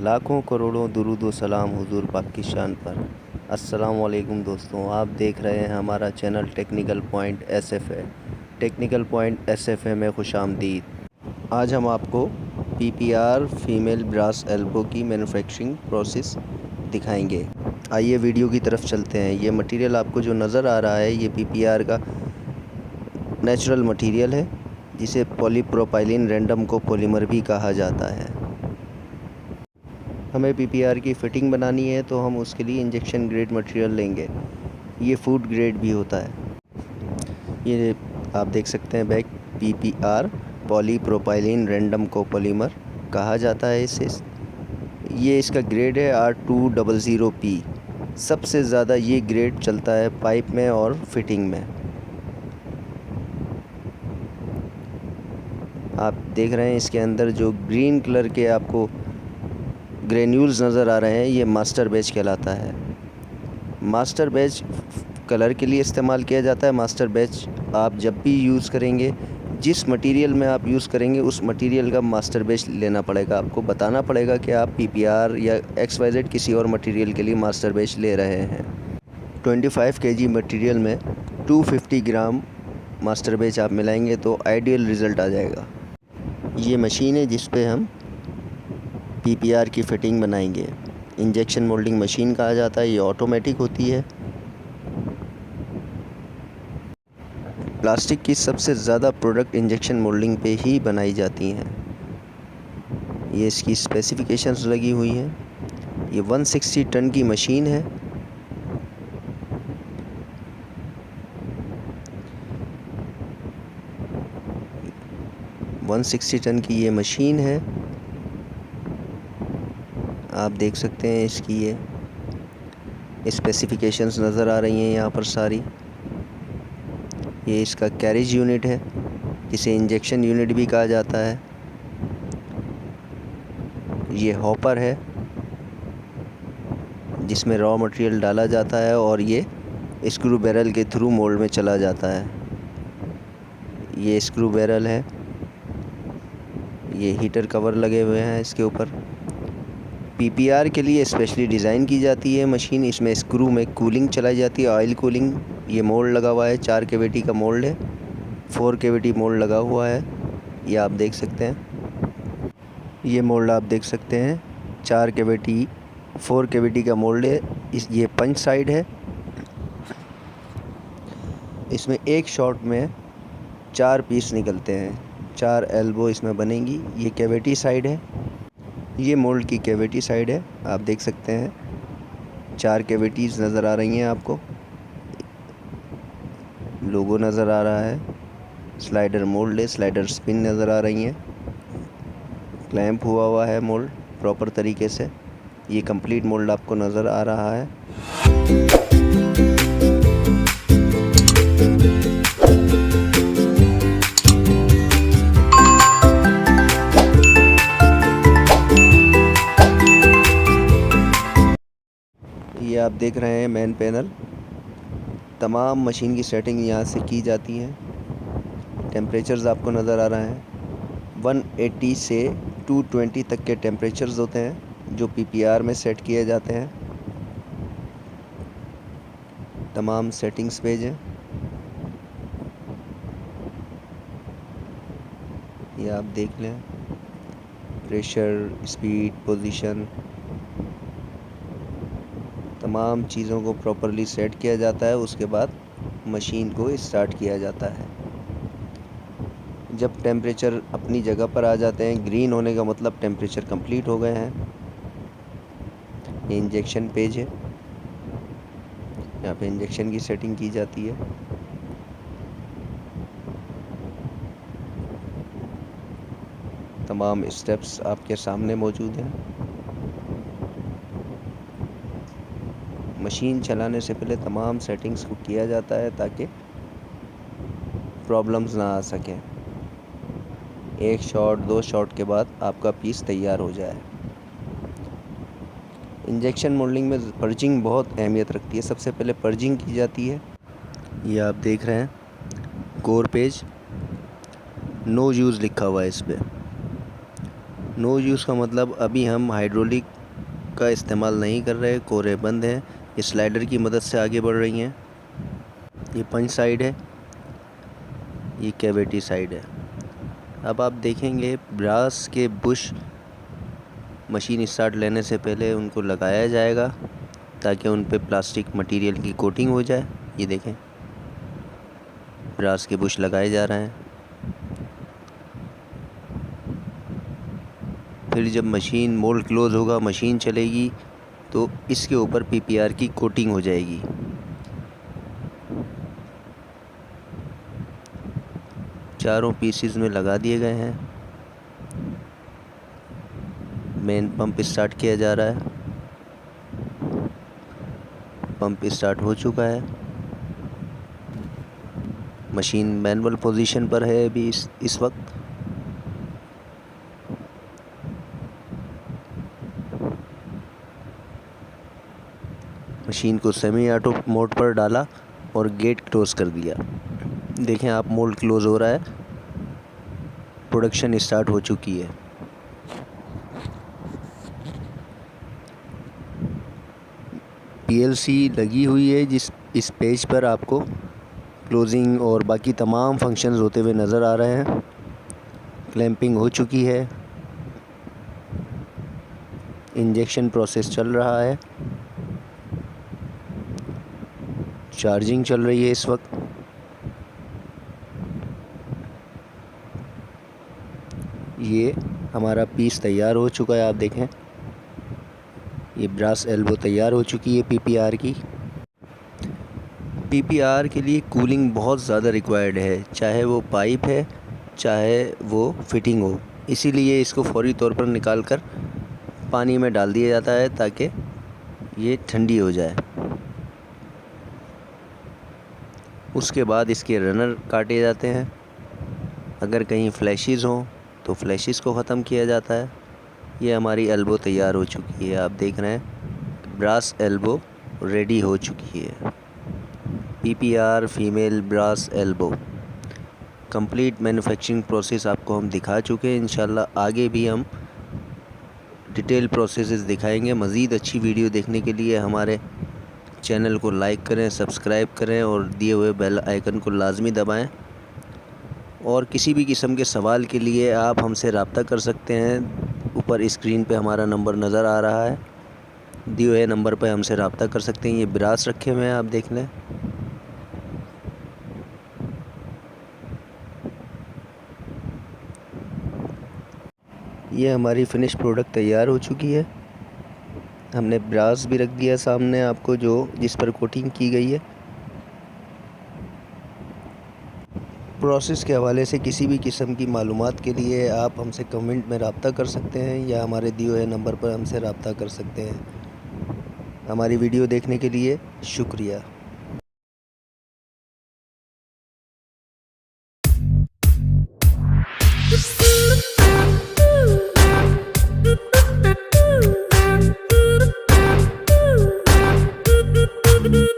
लाखों करोड़ों दुरूद व सलाम हुजूर पाक की शान पर। अस्सलाम वालेकुम दोस्तों, आप देख रहे हैं हमारा channel technical point SFA। Technical point SFA में खुशामदीद। आज हम आपको PPR फीमेल ब्रास एल्बो की मैन्युफैक्चरिंग प्रोसेस दिखाएंगे। आइए वीडियो की तरफ चलते हैं। ये मटेरियल आपको जो नज़र आ रहा है ये PPR का नेचुरल मटेरियल है, जिसे पॉलीप्रोपाइलीन रैंडम कोपॉलीमर भी कहा जाता है। हमें PPR की फ़िटिंग बनानी है तो हम उसके लिए इंजेक्शन ग्रेड मटेरियल लेंगे। ये फूड ग्रेड भी होता है। ये आप देख सकते हैं bag PPR polypropylene random copolymer कहा जाता है इसे। ये इसका ग्रेड है R200P। सबसे ज़्यादा ये ग्रेड चलता है पाइप में और फिटिंग में। आप देख रहे हैं इसके अंदर जो ग्रीन कलर के आपको ग्रेन्यूल्स नज़र आ रहे हैं, ये मास्टर बैच कहलाता है। मास्टर बैच कलर के लिए इस्तेमाल किया जाता है। मास्टर बैच आप जब भी यूज़ करेंगे, जिस मटेरियल में आप यूज़ करेंगे उस मटेरियल का मास्टर बैच लेना पड़ेगा। आपको बताना पड़ेगा कि आप PPR या XYZ किसी और मटेरियल के लिए मास्टर बैच ले रहे हैं। 25 kg मटेरियल में 250 ग्राम मास्टर बैच आप मिलाएंगे तो आइडियल रिज़ल्ट आ जाएगा। ये मशीन है जिस पे हम PPR की फ़िटिंग बनाएंगे। इंजेक्शन मोल्डिंग मशीन कहा जाता है। ये ऑटोमेटिक होती है। प्लास्टिक की सबसे ज़्यादा प्रोडक्ट इंजेक्शन मोल्डिंग पे ही बनाई जाती हैं। ये इसकी स्पेसिफिकेशंस लगी हुई हैं। ये 160 टन की मशीन है। वन 160 टन की ये मशीन है। आप देख सकते हैं इसकी ये स्पेसिफिकेशंस नज़र आ रही हैं यहाँ पर सारी। ये इसका कैरेज यूनिट है, जिसे इंजेक्शन यूनिट भी कहा जाता है। ये हॉपर है जिसमें रॉ मटेरियल डाला जाता है और ये स्क्रू बैरल के थ्रू मोल्ड में चला जाता है। ये स्क्रू बैरल है। ये हीटर कवर लगे हुए हैं इसके ऊपर। PPR के लिए स्पेशली डिज़ाइन की जाती है मशीन। इसमें स्क्रू में कूलिंग चलाई जाती है, ऑयल कूलिंग। ये मोल्ड लगा हुआ है, 4 कैविटी का मोल्ड है। 4 कैविटी मोल्ड लगा हुआ है, ये आप देख सकते हैं। ये मोल्ड आप देख सकते हैं, 4 कैविटी 4 कैविटी का मोल्ड है। ये पंच साइड है। इसमें एक शॉट में 4 पीस निकलते हैं, 4 एल्बो इसमें बनेंगी। ये कैविटी साइड है। ये मोल्ड की कैविटी साइड है। आप देख सकते हैं 4 कैविटीज़ नज़र आ रही हैं आपको। लोगो नज़र आ रहा है। स्लाइडर मोल्ड है, स्लाइडर स्पिन नज़र आ रही हैं। क्लैंप हुआ है मोल्ड प्रॉपर तरीके से। ये कंप्लीट मोल्ड आपको नज़र आ रहा है। ये आप देख रहे हैं मेन पैनल। तमाम मशीन की सेटिंग यहाँ से की जाती है। टेम्परेचर्स आपको नज़र आ रहे हैं। 180 से 220 तक के टेम्परेचर्स होते हैं जो PPR में सेट किए जाते हैं। तमाम सेटिंग्स पेज हैं। ये आप देख लें, प्रेशर, स्पीड, पोजीशन, तमाम चीज़ों को प्रॉपरली सेट किया जाता है। उसके बाद मशीन को स्टार्ट किया जाता है। जब टेम्परेचर अपनी जगह पर आ जाते हैं, ग्रीन होने का मतलब टेम्परेचर कंप्लीट हो गए हैं। ये इंजेक्शन पेज है, यहाँ पे इंजेक्शन की सेटिंग की जाती है। तमाम स्टेप्स आपके सामने मौजूद हैं। मशीन चलाने से पहले तमाम सेटिंग्स को किया जाता है ताकि प्रॉब्लम्स ना आ सकें। एक शॉट 2 शॉट के बाद आपका पीस तैयार हो जाए। इंजेक्शन मोल्डिंग में पर्जिंग बहुत अहमियत रखती है। सबसे पहले पर्जिंग की जाती है। ये आप देख रहे हैं कोर पेज, नो यूज़ लिखा हुआ है इस पर। नो यूज़ का मतलब अभी हम हाइड्रोलिक का इस्तेमाल नहीं कर रहे, कोरे बंद हैं, ये स्लाइडर की मदद से आगे बढ़ रही हैं। ये पंच साइड है, ये कैविटी साइड है। अब आप देखेंगे ब्रास के बुश मशीन स्टार्ट लेने से पहले उनको लगाया जाएगा ताकि उन पे प्लास्टिक मटेरियल की कोटिंग हो जाए। ये देखें ब्रास के बुश लगाए जा रहे हैं। फिर जब मशीन मोल्ड क्लोज होगा, मशीन चलेगी तो इसके ऊपर पीपीआर की कोटिंग हो जाएगी। चारों पीसेस में लगा दिए गए हैं। मेन पंप स्टार्ट किया जा रहा है। पंप स्टार्ट हो चुका है। मशीन मैनुअल पोजीशन पर है अभी इस वक्त। मशीन को सेमी ऑटो मोड पर डाला और गेट क्लोज कर दिया। देखें आप, मोल्ड क्लोज हो रहा है, प्रोडक्शन स्टार्ट हो चुकी है। पीएलसी लगी हुई है जिस इस पेज पर आपको क्लोजिंग और बाकी तमाम फंक्शंस होते हुए नज़र आ रहे हैं। क्लैंपिंग हो चुकी है। इंजेक्शन प्रोसेस चल रहा है। चार्जिंग चल रही है इस वक्त। ये हमारा पीस तैयार हो चुका है। आप देखें ये ब्रास एल्बो तैयार हो चुकी है पीपीआर की। पीपीआर के लिए कूलिंग बहुत ज़्यादा रिक्वायर्ड है, चाहे वो पाइप है चाहे वो फिटिंग हो। इसीलिए इसको फौरी तौर पर निकाल कर पानी में डाल दिया जाता है ताकि ये ठंडी हो जाए। उसके बाद इसके रनर काटे जाते हैं। अगर कहीं फ्लैशेस हों तो फ्लैशेस को ख़त्म किया जाता है। ये हमारी एल्बो तैयार हो चुकी है। आप देख रहे हैं ब्रास एल्बो रेडी हो चुकी है। PPR female brass elbow complete manufacturing process आपको हम दिखा चुके हैं। इंशाल्लाह आगे भी हम डिटेल प्रोसेसेस दिखाएंगे। मज़ीद अच्छी वीडियो देखने के लिए हमारे चैनल को लाइक करें, सब्सक्राइब करें और दिए हुए बेल आइकन को लाजमी दबाएं। और किसी भी किस्म के सवाल के लिए आप हमसे रब्ता कर सकते हैं। ऊपर स्क्रीन पे हमारा नंबर नज़र आ रहा है, दिए हुए नंबर पर हमसे रब्ता कर सकते हैं। ये ब्रास रखे हुए हैं, आप देख लें। ये हमारी फ़िनिश प्रोडक्ट तैयार हो चुकी है। हमने ब्रास भी रख दिया सामने आपको, जो जिस पर कोटिंग की गई है। प्रोसेस के हवाले से किसी भी किस्म की मालूमात के लिए आप हमसे कमेंट में रब्ता कर सकते हैं या हमारे दिए हुए नंबर पर हमसे रब्ता कर सकते हैं। हमारी वीडियो देखने के लिए शुक्रिया।